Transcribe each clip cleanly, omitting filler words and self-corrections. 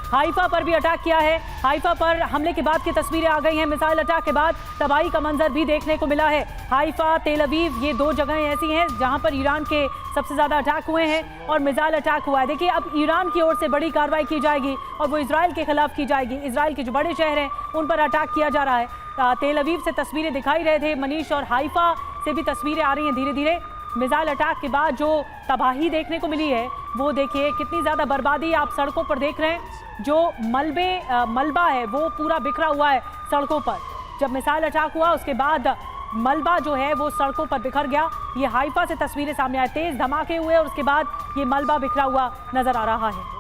Haifa पर भी attack किया है। हाइफा पर हमले के बाद की तस्वीरें आ गई हैं। मिसाइल अटैक के बाद तबाही का मंजर भी देखने को मिला है। हाइफा, तेल अवीव, ये दो जगहें ऐसी हैं जहां पर ईरान के सबसे ज़्यादा अटैक हुए हैं और मिसाइल अटैक हुआ है। देखिए, अब ईरान की ओर से बड़ी कार्रवाई की जाएगी और वो इजराइल के खिलाफ की जाएगी। इजराइल के जो बड़े शहर हैं उन पर अटैक किया जा रहा है। तेल अवीव से तस्वीरें दिखाई रहे थे मनीष, और हाइफा से भी तस्वीरें आ रही हैं धीरे धीरे। मिसाइल अटैक के बाद जो तबाही देखने को मिली है वो देखिए, कितनी ज़्यादा बर्बादी आप सड़कों पर देख रहे हैं। जो मलबा है वो पूरा बिखरा हुआ है सड़कों पर। जब मिसाइल अटैक हुआ उसके बाद मलबा जो है वो सड़कों पर बिखर गया। ये हाइफा से तस्वीरें सामने आए, तेज धमाके हुए और उसके बाद ये मलबा बिखरा हुआ नजर आ रहा है।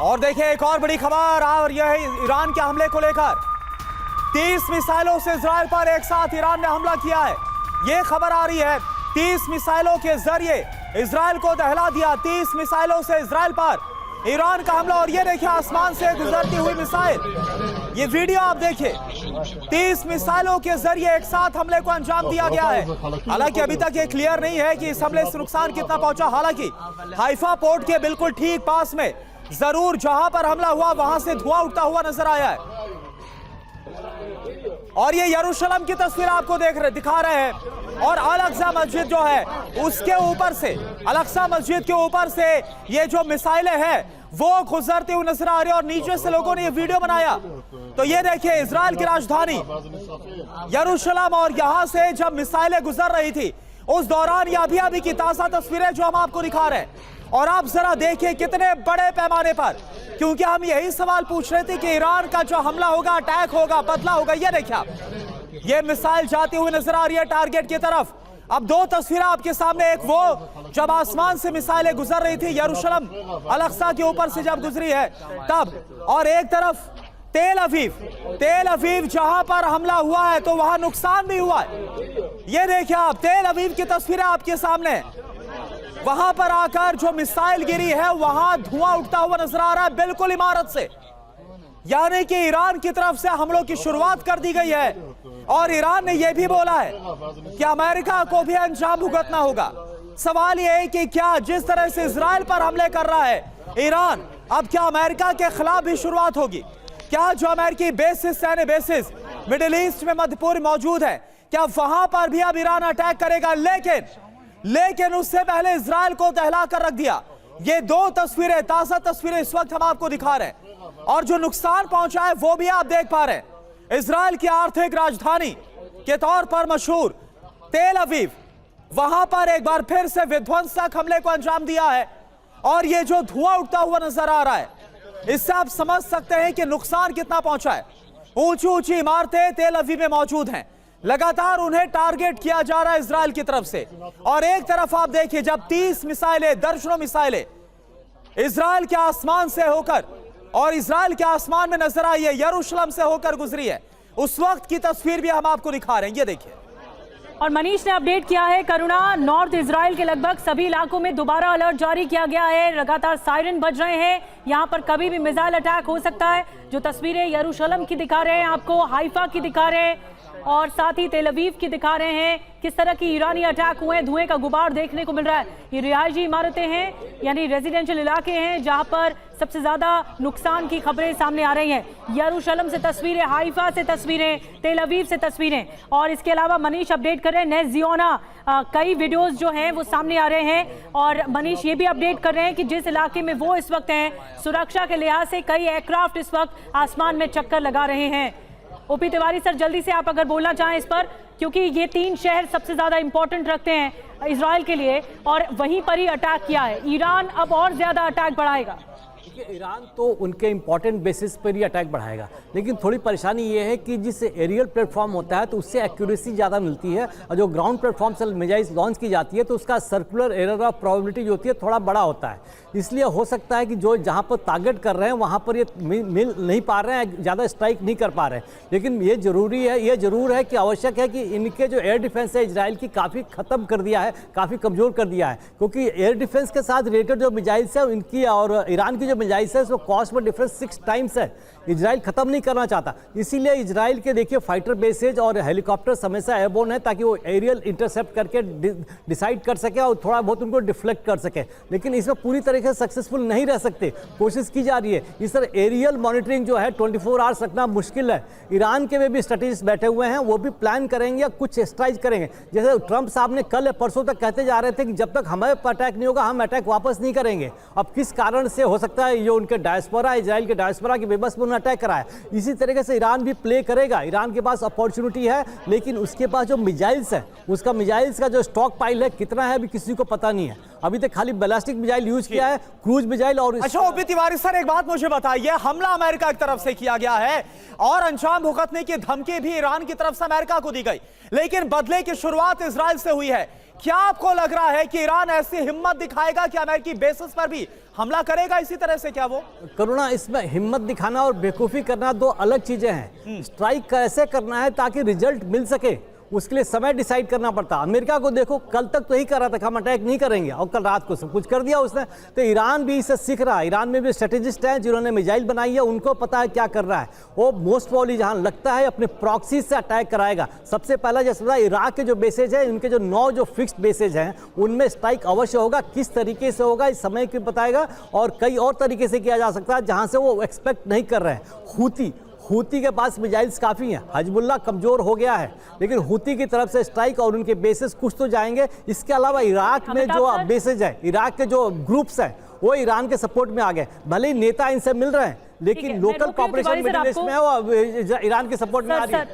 और देखिए, एक और बड़ी खबर और यह है ईरान के हमले को लेकर। 30 मिसाइलों से इजराइल पर एक साथ ईरान ने हमला किया है। यह खबर आ रही है 30 मिसाइलों के जरिए इजराइल को दहला दिया। 30 मिसाइलों से इजराइल पर ईरान का हमला। और ये देखिए, आसमान से गुजरती हुई मिसाइल, ये वीडियो आप देखिए। 30 मिसाइलों के जरिए एक साथ हमले को अंजाम दिया गया है। हालांकि अभी तक ये क्लियर नहीं है कि इस हमले से नुकसान कितना पहुंचा। हालांकि हाइफा पोर्ट के बिल्कुल ठीक पास में जरूर जहां पर हमला हुआ वहां से धुआं उठता हुआ नजर आया है। और ये यरूशलेम की तस्वीर आपको दिखा रहे हैं। और अल-अक्सा मस्जिद जो है उसके ऊपर से, अल-अक्सा मस्जिद के ऊपर से ये जो मिसाइलें हैं वो गुजरते हुए नजर आ रही है और नीचे से लोगों ने ये वीडियो बनाया। तो ये देखिए, इजराइल की राजधानी यरूशलेम, और यहां से जब मिसाइलें गुजर रही थी उस दौरान ये अभी की ताजा तस्वीरें जो हम आपको दिखा रहे हैं। और आप जरा देखिए कितने बड़े पैमाने पर, क्योंकि हम यही सवाल पूछ रहे थे कि ईरान का जो हमला होगा, अटैक होगा, बदला होगा। ये देखिए आप, ये मिसाइल जाती हुई नजर आ रही है टारगेट की तरफ। अब दो तस्वीरें आपके सामने, एक वो जब आसमान से मिसाइलें गुजर रही थी यरूशलेम अल-अक्सा के ऊपर से जब गुजरी है तब, और एक तरफ तेल अवीव जहां पर हमला हुआ है तो वहां नुकसान भी हुआ है। ये देखिए आप, तेल अवीव की तस्वीरें आपके सामने। वहां पर आकर जो मिसाइल गिरी है वहां धुआं उठता हुआ नजर आ रहा है बिल्कुल इमारत से। यानी कि ईरान की तरफ से हमलों की शुरुआत कर दी गई है और ईरान ने यह भी बोला है कि अमेरिका को भी अंजाम भुगतना होगा। सवाल यह है कि क्या जिस तरह से इजराइल पर हमले कर रहा है ईरान, अब क्या अमेरिका के खिलाफ भी शुरुआत होगी? क्या जो अमेरिकी बेसिस, सैन्य बेसिस मिडिल ईस्ट में मध्यपूर्व मौजूद है, क्या वहां पर भी अब ईरान अटैक करेगा? लेकिन उससे पहले इजराइल को दहला कर रख दिया। ये दो तस्वीरें, ताजा तस्वीरें इस वक्त हम आपको दिखा रहे हैं और जो नुकसान पहुंचा है वो भी आप देख पा रहे हैं। इजराइल की आर्थिक राजधानी के तौर पर मशहूर तेल अवीव, वहां पर एक बार फिर से विध्वंसक हमले को अंजाम दिया है और ये जो धुआं उठता हुआ नजर आ रहा है, इससे आप समझ सकते हैं कि नुकसान कितना पहुंचा है। ऊंची ऊंची इमारतें तेल अवीव में मौजूद हैं, लगातार उन्हें टारगेट किया जा रहा है इजराइल की तरफ से। और एक तरफ आप देखिए, जब 30 मिसाइलें, दर्जनों मिसाइलें इजराइल के आसमान से होकर, और इजराइल के आसमान में नजर आई है, यरूशलेम से होकर गुजरी है, उस वक्त की तस्वीर भी हम आपको दिखा रहे हैं। ये देखिए, और मनीष ने अपडेट किया है, करुणा, नॉर्थ इजराइल के लगभग सभी इलाकों में दोबारा अलर्ट जारी किया गया है। लगातार सायरन बज रहे हैं, यहां पर कभी भी मिसाइल अटैक हो सकता है। जो तस्वीरें यरूशलेम की दिखा रहे हैं आपको, हाइफा की दिखा रहे हैं और साथ ही तेल अवीव की दिखा रहे हैं, किस तरह की ईरानी अटैक हुए हैं। धुएं का गुबार देखने को मिल रहा है। ये रिहायशी इमारतें हैं, यानी रेजिडेंशियल इलाके हैं जहां पर सबसे ज्यादा नुकसान की खबरें सामने आ रही हैं। यरूशलेम से तस्वीरें, हाइफा से तस्वीरें, तेल अवीव से तस्वीरें, और इसके अलावा मनीष अपडेट कर रहे हैं नेस ज़ियोना, कई वीडियोस जो हैं वो सामने आ रहे हैं। और मनीष ये भी अपडेट कर रहे हैं कि जिस इलाके में वो इस वक्त हैं, सुरक्षा के लिहाज से कई एयरक्राफ्ट इस वक्त आसमान में चक्कर लगा रहे हैं। ओपी तिवारी सर, जल्दी से आप अगर बोलना चाहें इस पर, क्योंकि ये 3 शहर सबसे ज्यादा इंपॉर्टेंट रखते हैं इजराइल के लिए और वहीं पर ही अटैक किया है। ईरान अब और ज्यादा अटैक बढ़ाएगा। ईरान तो उनके इंपॉर्टेंट बेसिस पर ही अटैक बढ़ाएगा, लेकिन थोड़ी परेशानी ये है कि जिस एरियल प्लेटफॉर्म होता है तो उससे एक्यूरेसी ज़्यादा मिलती है, और जो ग्राउंड प्लेटफॉर्म से मिसाइल लॉन्च की जाती है तो उसका सर्कुलर एरर ऑफ प्रोबेबिलिटी जो होती है थोड़ा बड़ा होता है। इसलिए हो सकता है कि जो जहाँ पर टारगेट कर रहे हैं वहाँ पर ये मिल नहीं पा रहे हैं, ज़्यादा स्ट्राइक नहीं कर पा रहे हैं। लेकिन ये ज़रूरी है, ये ज़रूर है कि आवश्यक है कि इनके जो एयर डिफेंस है इजराइल की काफ़ी ख़त्म कर दिया है, काफ़ी कमज़ोर कर दिया है, क्योंकि एयर डिफेंस के साथ रिलेटेड जो मिसाइल्स है इनकी और ईरान की जो मिसाइल्स है उसमें कॉस्ट में डिफरेंस 6 टाइम्स है। इजराइल खत्म नहीं करना चाहता, इसीलिए इजराइल के देखिए फाइटर बेसेज और हेलीकॉप्टर हमेशा एयरबोर्न है ताकि वो एरियल इंटरसेप्ट करके डिसाइड कर सके और थोड़ा बहुत उनको डिफ्लेक्ट कर सके। लेकिन इसमें पूरी तरीके से सक्सेसफुल नहीं रह सकते, कोशिश की जा रही है। इस तरह एरियल मॉनिटरिंग जो है 24 आवर्स रखना मुश्किल है। ईरान के भी स्ट्रेटेजिस्ट बैठे हुए हैं, वो भी प्लान करेंगे या कुछ स्ट्राइक करेंगे। जैसे ट्रंप साहब ने कल परसों तक कहते जा रहे थे कि जब तक हमारे पर अटैक नहीं होगा हम अटैक वापस नहीं करेंगे। अब किस कारण से हो सकता है ये उनके डायस्पोरा, इजराइल के डायस्पोरा की बेबस में अटैक कराया। इसी तरीके से ईरान भी प्ले करेगा। ईरान के पास अपॉर्चुनिटी है, लेकिन उसके पास जो मिसाइल्स है, उसका मिसाइल्स का जो स्टॉक पाइल है कितना है अभी किसी को पता नहीं है। अभी तक खाली बैलिस्टिक मिसाइल यूज किया है, क्रूज मिसाइल। और अच्छा ओपी तिवारी सर, एक बात मुझे बताइए, हमला अमेरिका की तरफ से किया गया है और अंजाम भुगतने की धमकी भी ईरान की तरफ से अमेरिका को दी गई, लेकिन बदले की शुरुआत इजराइल से हुई है। क्या आपको लग रहा है कि ईरान ऐसी हिम्मत दिखाएगा कि अमेरिकी बेसिस पर भी हमला करेगा इसी तरह से? क्या वो करुणा, इसमें हिम्मत दिखाना और बेवकूफ़ी करना दो अलग चीजें हैं। स्ट्राइक कैसे करना है ताकि रिजल्ट मिल सके, उसके लिए समय डिसाइड करना पड़ता। अमेरिका को देखो, कल तक तो यही कर रहा था कि हम अटैक नहीं करेंगे और कल रात को सब कुछ कर दिया उसने। तो ईरान भी इससे सीख रहा है। ईरान में भी स्ट्रेटेजिस्ट हैं जिन्होंने मिसाइल बनाई है, उनको पता है क्या कर रहा है। वो मोस्ट प्रॉब्ली जहां लगता है अपने प्रॉक्सी से अटैक कराएगा। सबसे पहला जैसे इराक के जो बेसेज है, इनके जो 9 जो फिक्स्ड बेसेज हैं उनमें स्ट्राइक अवश्य होगा। किस तरीके से होगा इस समय की बताएगा, और कई और तरीके से किया जा सकता है जहां से वो एक्सपेक्ट नहीं कर रहे हैं। हूती के पास मिसाइल्स काफ़ी हैं, हजबुल्ला कमज़ोर हो गया है, लेकिन हूती की तरफ से स्ट्राइक और उनके बेसेस कुछ तो जाएंगे। इसके अलावा इराक में जो बेसेज है, इराक के जो ग्रुप्स हैं वो ईरान के सपोर्ट में आ गए। भले ही नेता इनसे मिल रहे हैं, लेकिन लोकल पॉपुलेशन मिडिल ईस्ट में है वो ईरान के सपोर्ट में आ रही है।